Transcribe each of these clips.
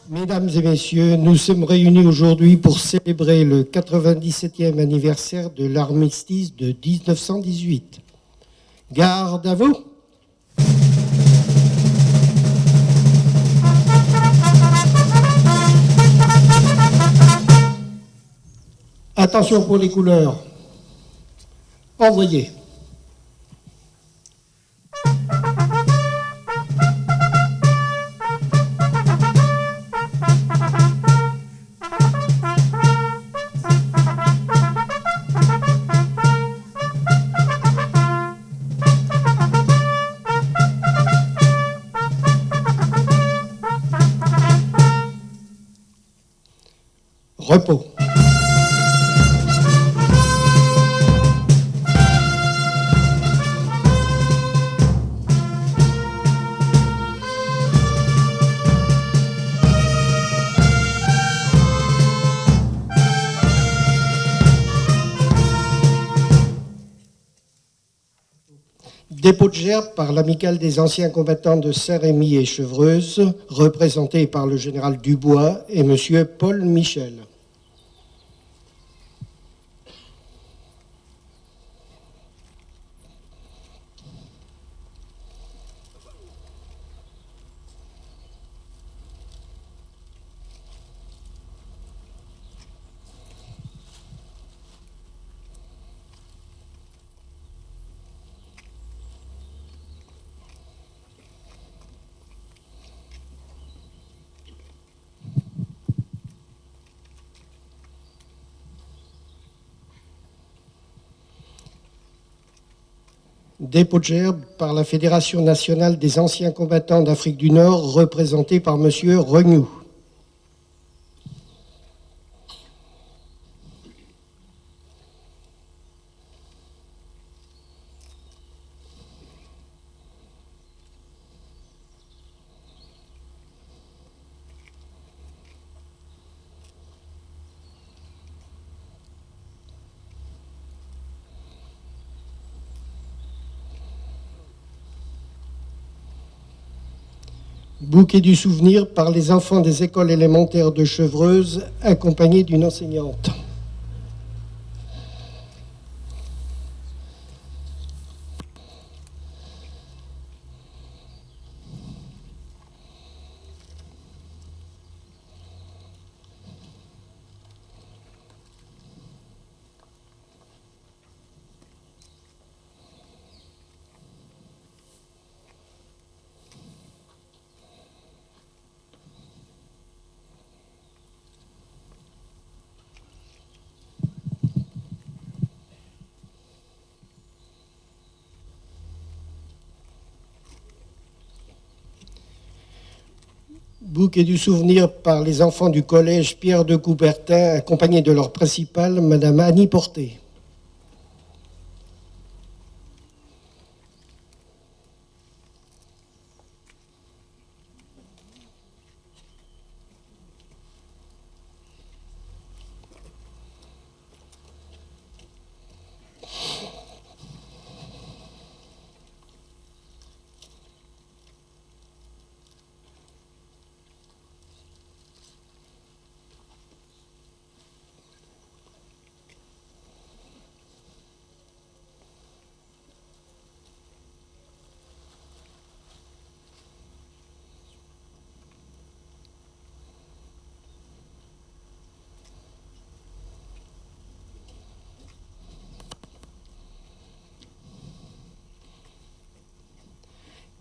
Mesdames et messieurs, nous sommes réunis aujourd'hui pour célébrer le 97e anniversaire de l'armistice de 1918. Garde à vous! Attention pour les couleurs. Envoyez. Repos. Dépôt de gerbe par l'amicale des anciens combattants de Saint-Rémy et Chevreuse, représenté par le général Dubois et monsieur Paul Michel. Dépôt de gerbe par la Fédération nationale des anciens combattants d'Afrique du Nord, représenté par monsieur Regnoux. Bouquet du souvenir par les enfants des écoles élémentaires de Chevreuse, accompagnés d'une enseignante. Bouquet du souvenir par les enfants du collège Pierre de Coubertin, accompagnés de leur principale, madame Annie Porté.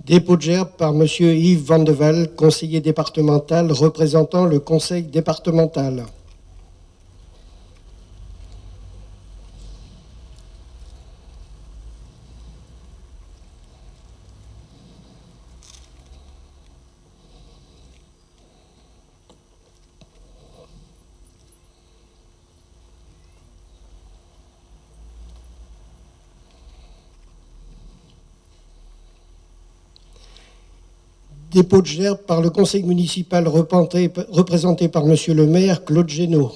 Dépôt de gerbe par monsieur Yves Vandeval, conseiller départemental représentant le conseil départemental. Dépôt de gerbe par le conseil municipal représenté par monsieur le maire Claude Génaud.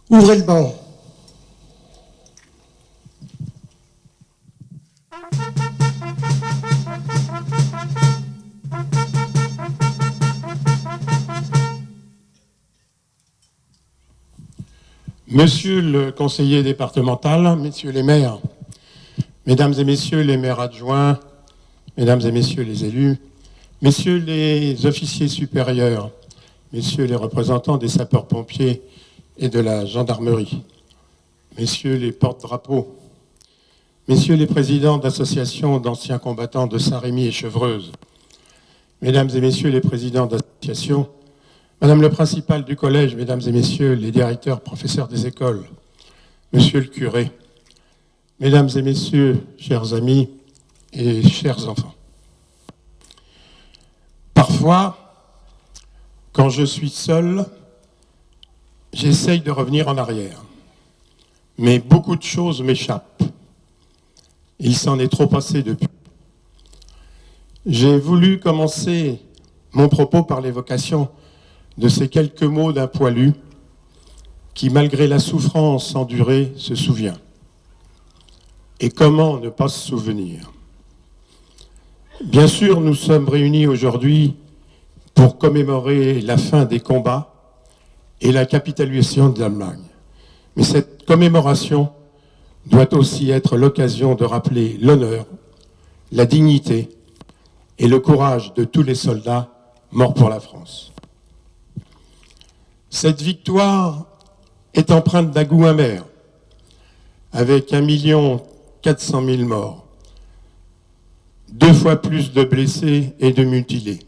Ouvrez le banc. Monsieur le conseiller départemental, messieurs les maires, mesdames et messieurs les maires adjoints, mesdames et messieurs les élus, messieurs les officiers supérieurs, messieurs les représentants des sapeurs-pompiers et de la gendarmerie, messieurs les porte-drapeaux, messieurs les présidents d'associations d'anciens combattants de Saint-Rémy et Chevreuse, mesdames et messieurs les présidents d'associations, madame le principal du collège, mesdames et messieurs les directeurs, professeurs des écoles, monsieur le curé, mesdames et messieurs, chers amis et chers enfants. Parfois, quand je suis seul, j'essaye de revenir en arrière. Mais beaucoup de choses m'échappent. Il s'en est trop passé depuis. J'ai voulu commencer mon propos par l'évocation de ces quelques mots d'un poilu qui, malgré la souffrance endurée, se souvient. Et comment ne pas se souvenir? Bien sûr, nous sommes réunis aujourd'hui pour commémorer la fin des combats et la capitulation de l'Allemagne. Mais cette commémoration doit aussi être l'occasion de rappeler l'honneur, la dignité et le courage de tous les soldats morts pour la France. Cette victoire est empreinte d'un goût amer, avec 1 400 000 morts, 2 fois plus de blessés et de mutilés.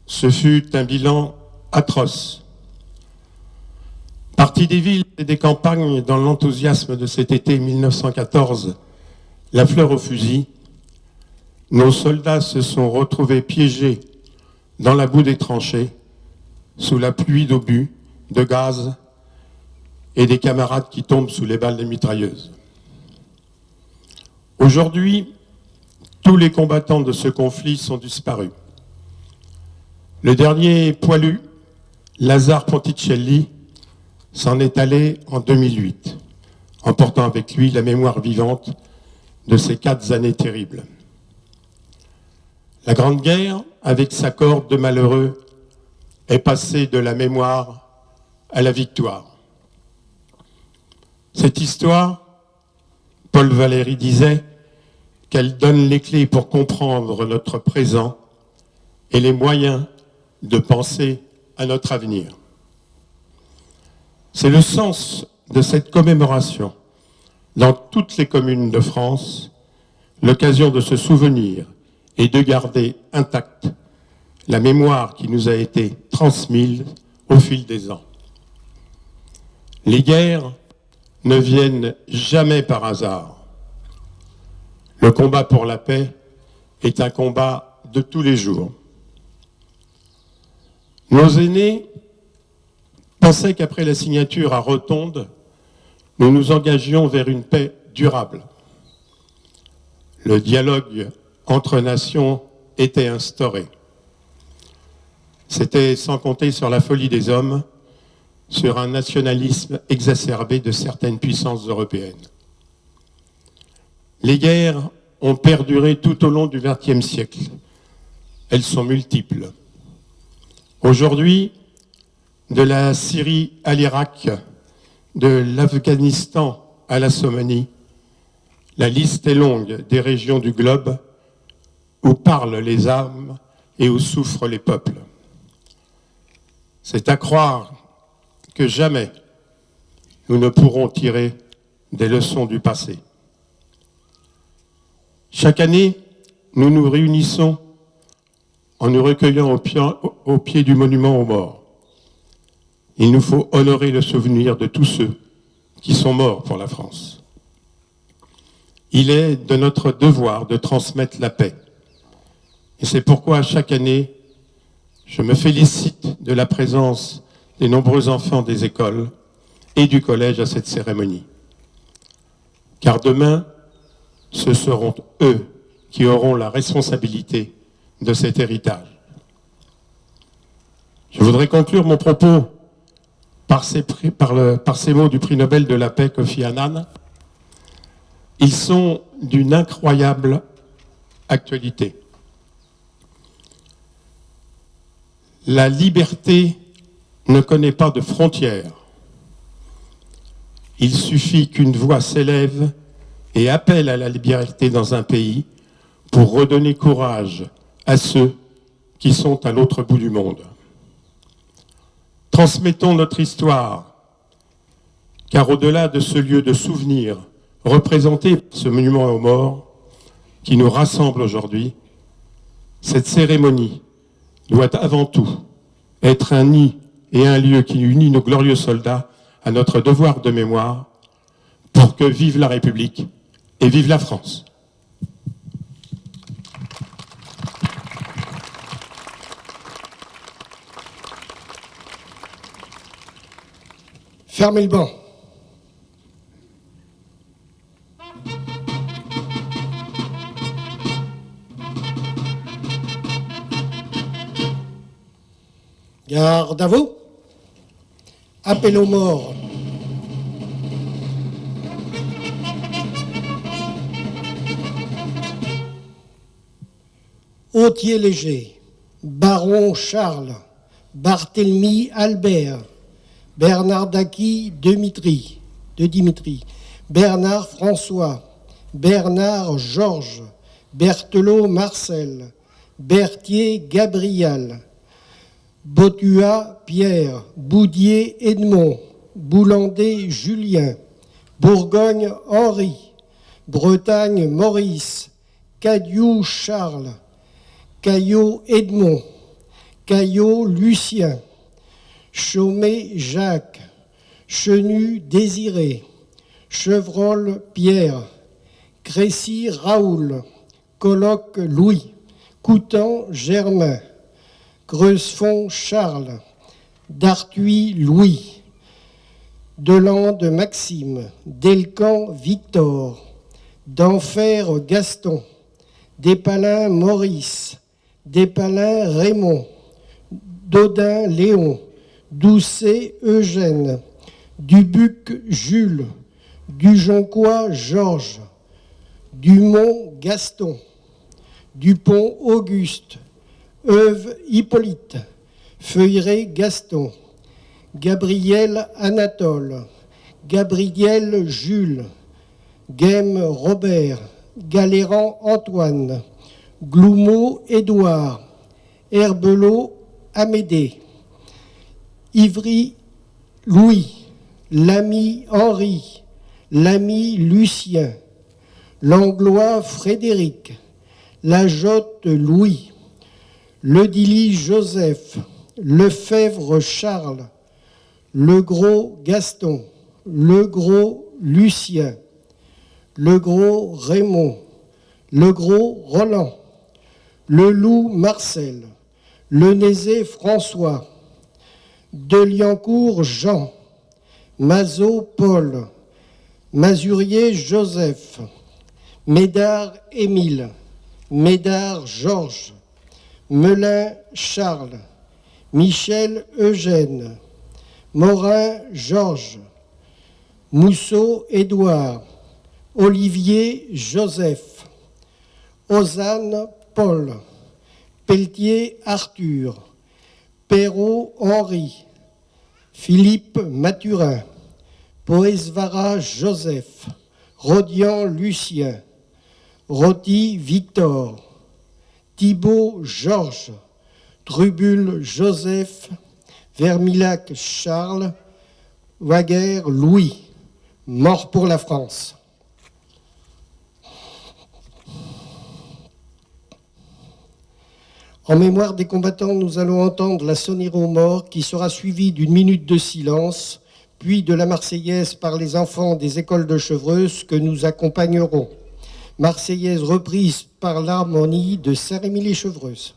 Ce fut un bilan atroce. Partis des villes et des campagnes dans l'enthousiasme de cet été 1914, la fleur au fusil, nos soldats se sont retrouvés piégés dans la boue des tranchées, sous la pluie d'obus, de gaz et des camarades qui tombent sous les balles des mitrailleuses. Aujourd'hui, tous les combattants de ce conflit sont disparus. Le dernier poilu, Lazare Ponticelli, s'en est allé en 2008, emportant avec lui la mémoire vivante de ces 4 années terribles. La Grande Guerre, avec sa corde de malheureux, est passée de la mémoire à la victoire. Cette histoire, Paul Valéry disait qu'elle donne les clés pour comprendre notre présent et les moyens de penser à notre avenir. C'est le sens de cette commémoration dans toutes les communes de France, l'occasion de se souvenir et de garder intacte la mémoire qui nous a été transmise au fil des ans. Les guerres ne viennent jamais par hasard. Le combat pour la paix est un combat de tous les jours. Nos aînés pensaient qu'après la signature à Rotonde, nous nous engagions vers une paix durable. Le dialogue entre nations était instauré. C'était sans compter sur la folie des hommes, sur un nationalisme exacerbé de certaines puissances européennes. Les guerres ont perduré tout au long du XXe siècle. Elles sont multiples. Aujourd'hui, de la Syrie à l'Irak, de l'Afghanistan à la Somalie, la liste est longue des régions du globe où parlent les âmes et où souffrent les peuples. C'est à croire que jamais nous ne pourrons tirer des leçons du passé. Chaque année, nous nous réunissons en nous recueillant au pied du monument aux morts. Il nous faut honorer le souvenir de tous ceux qui sont morts pour la France. Il est de notre devoir de transmettre la paix. Et c'est pourquoi chaque année, je me félicite de la présence des nombreux enfants des écoles et du collège à cette cérémonie. Car demain, ce seront eux qui auront la responsabilité de cet héritage. Je voudrais conclure mon propos par ces mots du prix Nobel de la paix Kofi Annan, ils sont d'une incroyable actualité. La liberté ne connaît pas de frontières. Il suffit qu'une voix s'élève et appelle à la liberté dans un pays pour redonner courage à ceux qui sont à l'autre bout du monde. Transmettons notre histoire, car au-delà de ce lieu de souvenir représenté par ce monument aux morts qui nous rassemble aujourd'hui, cette cérémonie doit avant tout être un nid et un lieu qui unit nos glorieux soldats à notre devoir de mémoire pour que vive la République et vive la France. Fermez le banc. Garde à vous. Appel aux morts. Autier Léger, Baron Charles, Barthélemy Albert, Bernard Daki de Dimitri, Bernard François, Bernard Georges, Berthelot Marcel, Berthier Gabriel, Botua Pierre, Boudier Edmond, Boulandais Julien, Bourgogne Henri, Bretagne Maurice, Cadiou Charles, Caillot Edmond, Caillot Lucien, Chaumet Jacques, Chenu Désiré, Chevreul Pierre, Crécy Raoul, Colloque Louis, Coutan Germain, Creusefond Charles, Dartuy Louis, Delande Maxime, Delcan Victor, d'Enfer Gaston, Despalin Maurice, Despalin Raymond, Dodin Léon, Doucet Eugène, Dubuc Jules, Dujoncois Georges, Dumont Gaston, Dupont Auguste, Euve Hippolyte, Feuilleret Gaston, Gabriel Anatole, Gabriel Jules, Guem Robert, Galéran Antoine, Gloumeau Édouard, Herbelot Amédée, Ivry Louis, Lamy Henri, Lamy Lucien, Langlois Frédéric, Lajotte Louis, Ledilly Joseph, Lefebvre Charles, Legros Gaston, Legros Lucien, Legros Raymond, Legros Roland, Leloup Marcel, Lenézé François, Deliancourt Jean, Mazot Paul, Mazurier Joseph, Médard Émile, Médard Georges, Melin Charles, Michel Eugène, Morin Georges, Mousseau Édouard, Olivier Joseph, Ozanne Paul, Pelletier Arthur, Perrault Henri, Philippe Mathurin, Poesvara Joseph, Rodian Lucien, Roti Victor, Thibault Georges, Trubul Joseph, Vermilac Charles, Waguerre Louis, mort pour la France. En mémoire des combattants, nous allons entendre la sonnerie aux morts qui sera suivie d'une minute de silence, puis de la Marseillaise par les enfants des écoles de Chevreuse que nous accompagnerons. Marseillaise reprise par l'harmonie de Saint-Rémy-les-Chevreuse.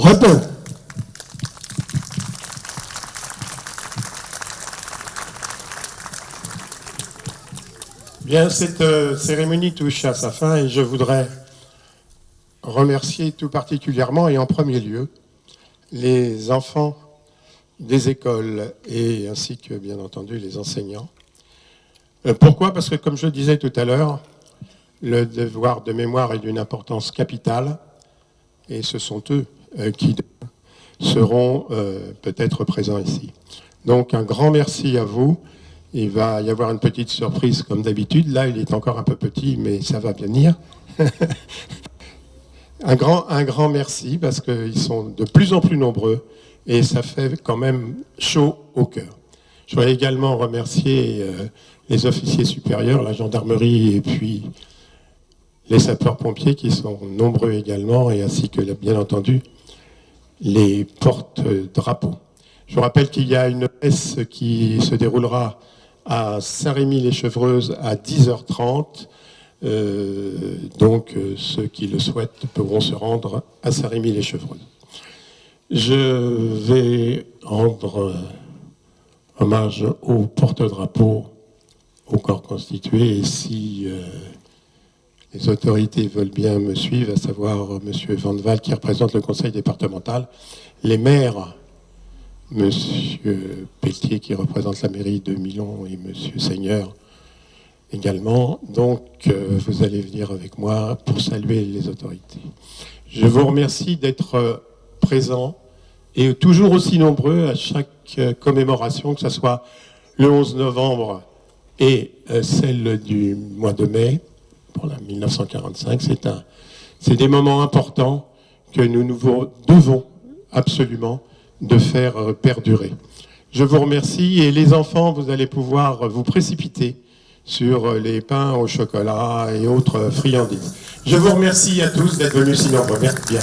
Repos. Bien, cette cérémonie touche à sa fin et je voudrais remercier tout particulièrement et en premier lieu les enfants des écoles et ainsi que bien entendu les enseignants. Pourquoi ? Parce que comme je disais tout à l'heure, le devoir de mémoire est d'une importance capitale et ce sont eux qui seront peut-être présents ici. Donc un grand merci à vous. Il va y avoir une petite surprise comme d'habitude. Là, il est encore un peu petit, mais ça va venir. Un grand merci parce qu'ils sont de plus en plus nombreux et ça fait quand même chaud au cœur. Je voudrais également remercier les officiers supérieurs, la gendarmerie et puis les sapeurs-pompiers qui sont nombreux également et ainsi que bien entendu les porte-drapeaux. Je vous rappelle qu'il y a une messe qui se déroulera à Saint-Rémy-les-Chevreuses à 10h30. Donc ceux qui le souhaitent pourront se rendre à Saint-Rémy-les-Chevreuses. Je vais rendre hommage au porte-drapeau, au corps constitué, et si les autorités veulent bien me suivre, à savoir M. Van Val qui représente le conseil départemental, les maires, M. Pelletier qui représente la mairie de Milon et M. Seigneur également. Donc, vous allez venir avec moi pour saluer les autorités. Je vous remercie d'être présents et toujours aussi nombreux à chaque commémoration, que ce soit le 11 novembre et celle du mois de mai, pour la 1945. C'est des moments importants que nous devons absolument de faire perdurer. Je vous remercie et les enfants, vous allez pouvoir vous précipiter sur les pains au chocolat et autres friandises. Je vous remercie à tous d'être venus si nombreux. Merci bien.